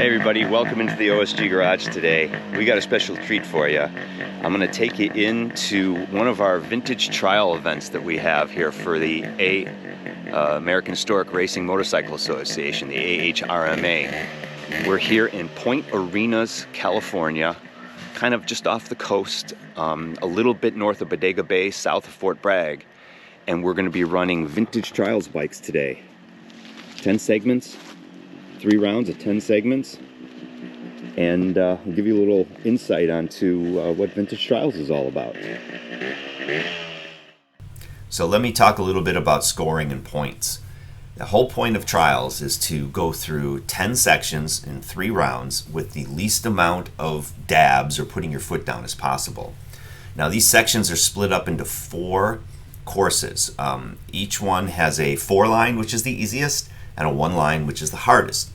Hey everybody, welcome into the OSG garage today. We got a special treat for you. I'm going to take you into one of our vintage trial events that we have here for the American Historic Racing Motorcycle Association, the AHRMA. We're here in Point Arenas, California, kind of just off the coast, a little bit north of Bodega Bay, south of Fort Bragg, and we're going to be running vintage trials bikes today. 10 segments. 3 rounds of 10 segments, and I'll give you a little insight onto what Vintage Trials is all about. So let me talk a little bit about scoring and points. The whole point of trials is to go through 10 sections in 3 rounds with the least amount of dabs or putting your foot down as possible. Now these sections are split up into 4 courses. Each one has a 4 line, which is the easiest, and a 1 line, which is the hardest.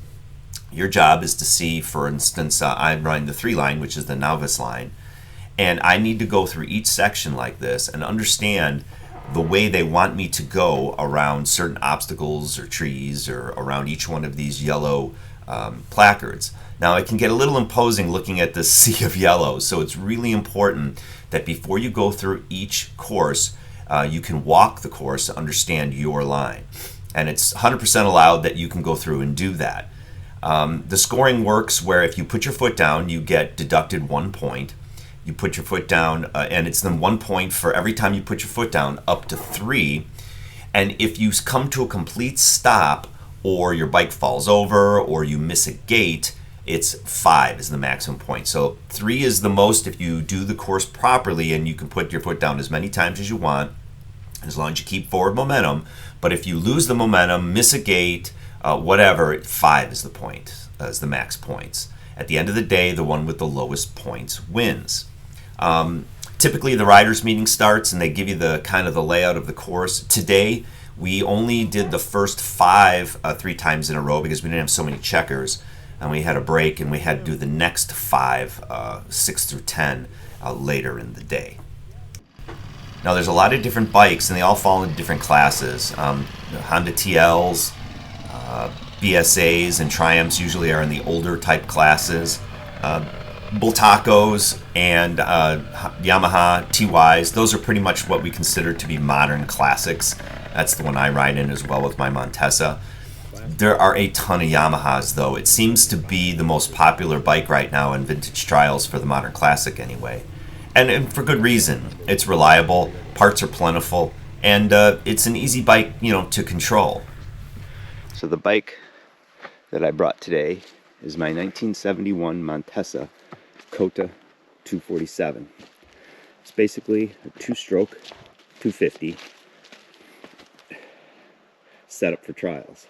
Your job is to see, for instance, I'm running the 3 line, which is the novice line, and I need to go through each section like this and understand the way they want me to go around certain obstacles or trees or around each one of these yellow placards. Now it can get a little imposing looking at this sea of yellow, so it's really important that before you go through each course, you can walk the course to understand your line. And it's 100% allowed that you can go through and do that. The scoring works where if you put your foot down, you get deducted 1 point. You put your foot down, and it's then 1 point for every time you put your foot down, up to 3. And if you come to a complete stop, or your bike falls over, or you miss a gate, it's 5 is the maximum point. So 3 is the most if you do the course properly, and you can put your foot down as many times as you want, as long as you keep forward momentum. But if you lose the momentum, miss a gate, whatever, 5 is the point, is the max points. At the end of the day, the one with the lowest points wins. Typically, the riders' meeting starts and they give you the kind of the layout of the course. Today, we only did the first 5 3 times in a row because we didn't have so many checkers, and we had a break, and we had to do the next 5, 6 through 10, later in the day. Now there's a lot of different bikes and they all fall into different classes. Honda TLs, BSAs and Triumphs usually are in the older type classes. Bultacos and Yamaha TYs, those are pretty much what we consider to be modern classics. That's the one I ride in as well with my Montesa. There are a ton of Yamahas though. It seems to be the most popular bike right now in vintage trials for the modern classic anyway. And for good reason. It's reliable, parts are plentiful, and it's an easy bike, to control. So the bike that I brought today is my 1971 Montesa Kota 247. It's basically a 2-stroke 250 set up for trials.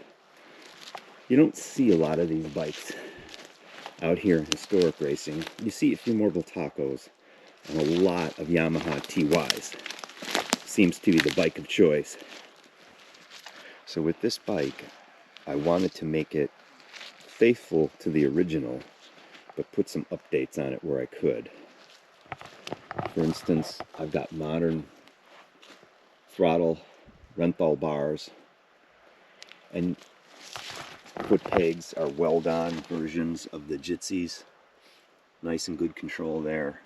You don't see a lot of these bikes out here in historic racing. You see a few more Bultacos and a lot of Yamaha TYs. Seems to be the bike of choice. So with this bike, I wanted to make it faithful to the original, but put some updates on it where I could. For instance, I've got modern throttle, Renthal bars, and foot pegs are weld-on versions of the Jitsis. Nice and good control there.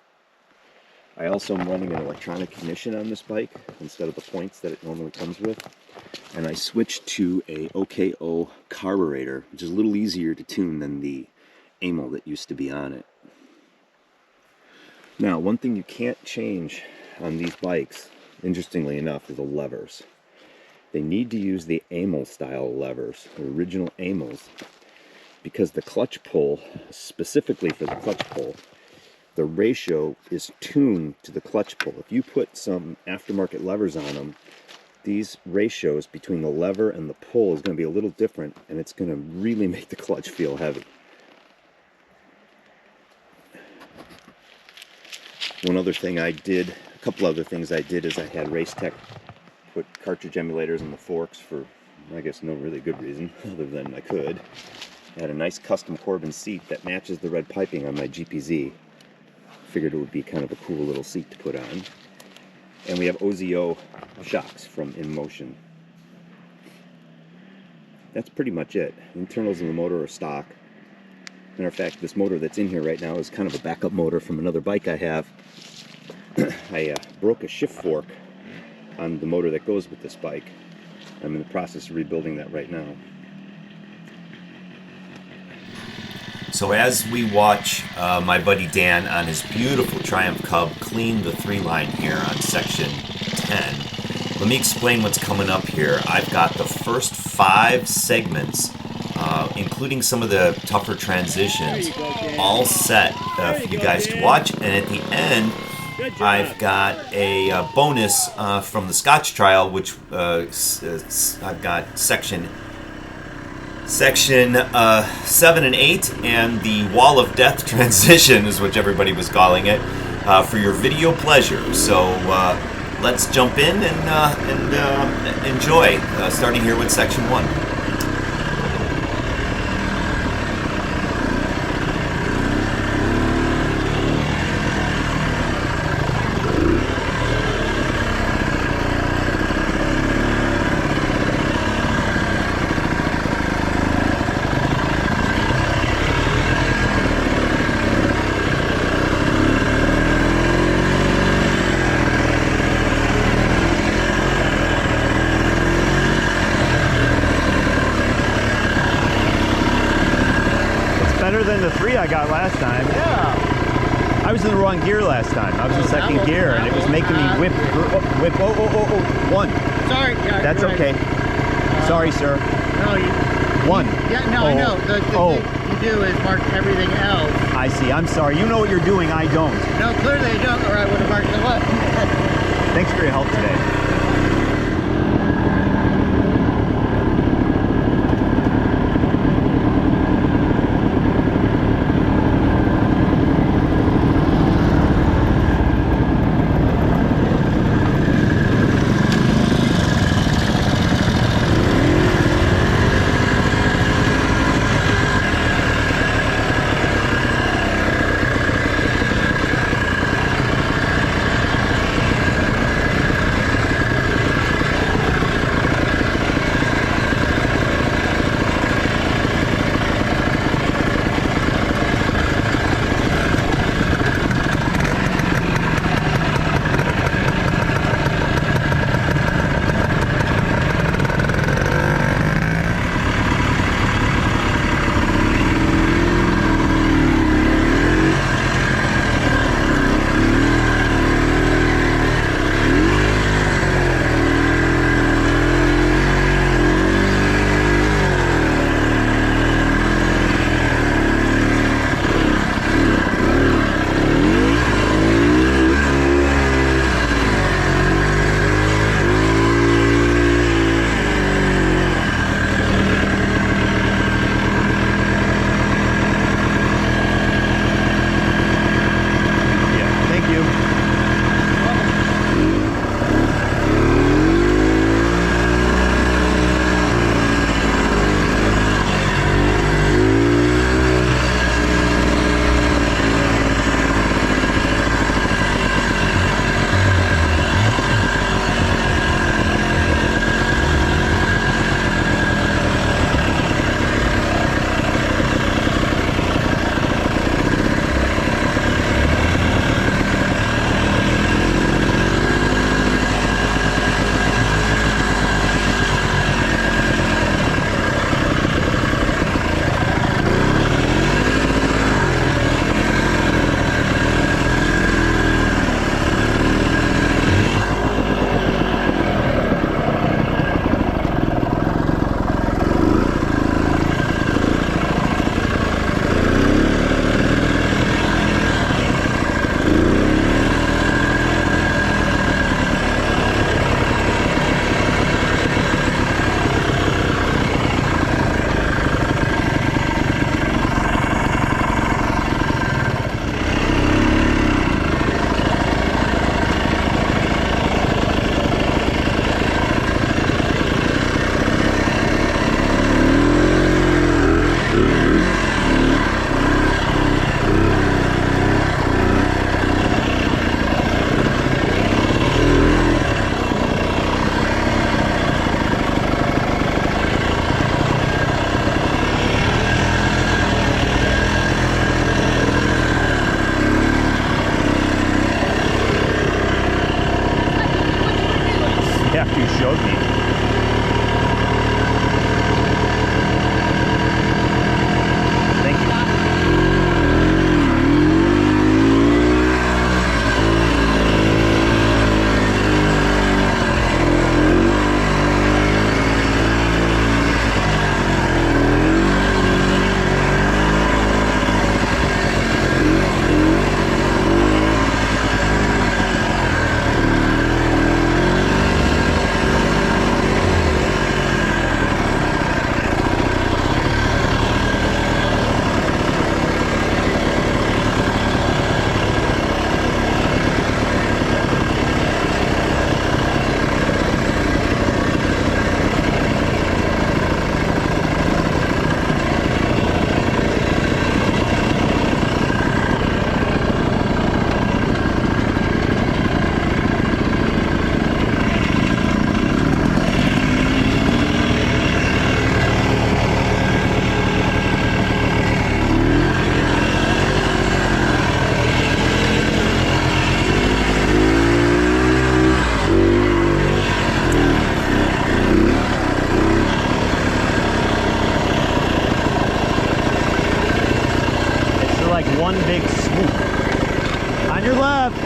I also am running an electronic ignition on this bike instead of the points that it normally comes with. And I switched to a OKO carburetor, which is a little easier to tune than the AHRMA that used to be on it. Now, one thing you can't change on these bikes, interestingly enough, is the levers. They need to use the AHRMA style levers, the original AHRMAs, because the clutch pull, specifically for the clutch pull, the ratio is tuned to the clutch pull. If you put some aftermarket levers on them, these ratios between the lever and the pull is going to be a little different, and it's going to really make the clutch feel heavy. A couple other things I did is I had Racetech put cartridge emulators in the forks for, I guess, no really good reason, other than I could. I had a nice custom Corbin seat that matches the red piping on my GPZ. Figured it would be kind of a cool little seat to put on. And we have OZO shocks from InMotion. That's pretty much it. Internals in the motor are stock. Matter of fact, this motor that's in here right now is kind of a backup motor from another bike I have. I broke a shift fork on the motor that goes with this bike. I'm in the process of rebuilding that right now. So as we watch my buddy Dan on his beautiful Triumph Cub clean the 3-line here on section 10, let me explain what's coming up here. I've got the first 5 segments, including some of the tougher transitions, all set for you guys to watch. And at the end, I've got a bonus from the Scotch trial, which I've got section 7 and 8, and the Wall of Death transition is what everybody was calling it, for your video pleasure. So let's jump in and enjoy, starting here with section 1. Better than the 3 I got last time. Yeah. I was in the wrong gear last time. I was in second gear, and it was making me whip. Oh, 1. Sorry. Yeah, That's right. okay. Sorry, sir. No, you. 1. Yeah, no, I know. The thing you do is mark everything else. I see. I'm sorry. You know what you're doing. I don't. No, clearly I don't, or I would have marked the left. Thanks for your help today. after you showed me. Thank you. Like one big swoop. On your left.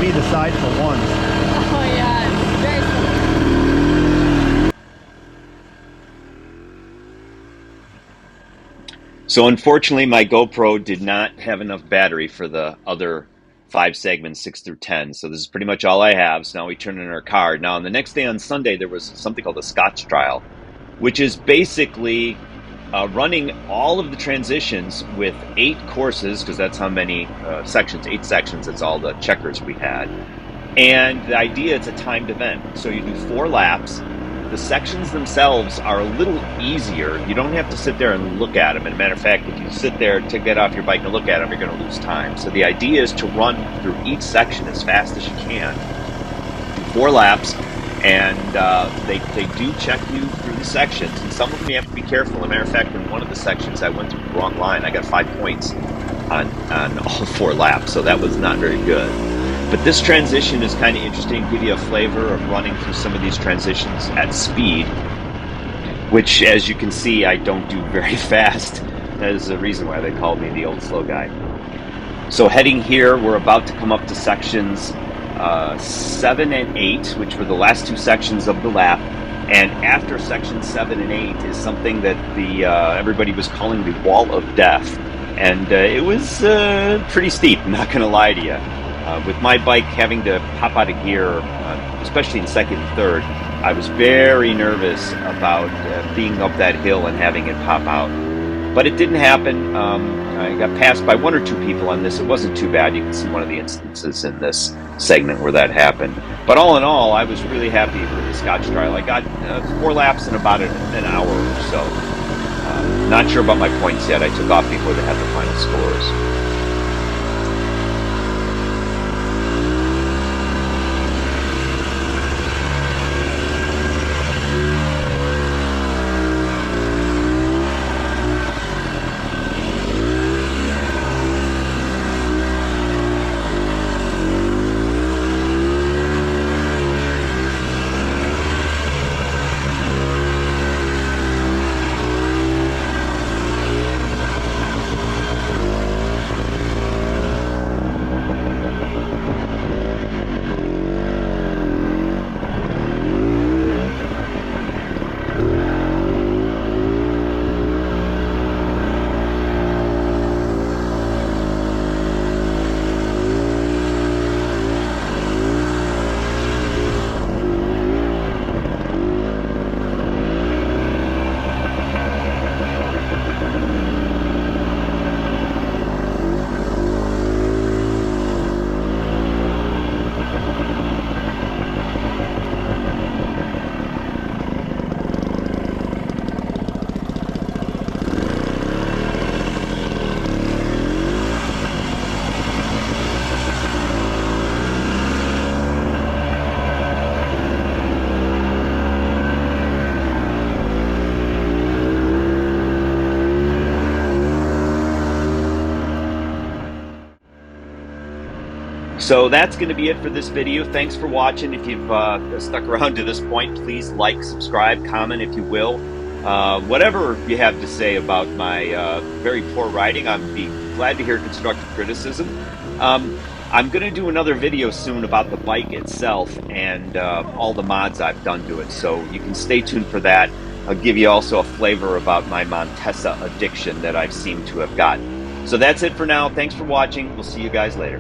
be the side for once. Oh yeah, it's very slow. So unfortunately, my GoPro did not have enough battery for the other 5 segments, 6 through 10. So this is pretty much all I have. So now we turn in our card. Now, on the next day on Sunday, there was something called a scotch trial, which is basically running all of the transitions with 8 courses, because that's how many sections, 8 sections. That's all the checkers we had. And the idea, it's a timed event. So you do 4 laps. The sections themselves are a little easier. You don't have to sit there and look at them. And a matter of fact, if you sit there, take that off your bike and look at them, you're going to lose time. So the idea is to run through each section as fast as you can. Do 4 laps, and they do check you through the sections. And some of them you have to be careful. As a matter of fact, in one of the sections, I went through the wrong line. I got 5 points on all 4 laps, so that was not very good. But this transition is kind of interesting, give you a flavor of running through some of these transitions at speed, which, as you can see, I don't do very fast. That is the reason why they called me the old slow guy. So heading here, we're about to come up to sections 7 and 8, which were the last 2 sections of the lap. And after section 7 and 8 is something that the everybody was calling the wall of death. And it was pretty steep, I'm not going to lie to you. With my bike having to pop out of gear, especially in second and third, I was very nervous about being up that hill and having it pop out. But it didn't happen. I got passed by one or two people on this. It wasn't too bad. You can see one of the instances in this segment where that happened. But all in all, I was really happy with the Scotch trial. I got 4 laps in about an hour or so. Not sure about my points yet. I took off before they had the final scores. So that's going to be it for this video. Thanks for watching. If you've stuck around to this point, please like, subscribe, comment if you will. Whatever you have to say about my very poor riding, I'd be glad to hear constructive criticism. I'm going to do another video soon about the bike itself and all the mods I've done to it, so you can stay tuned for that. I'll give you also a flavor about my Montesa addiction that I seem to have gotten. So that's it for now. Thanks for watching. We'll see you guys later.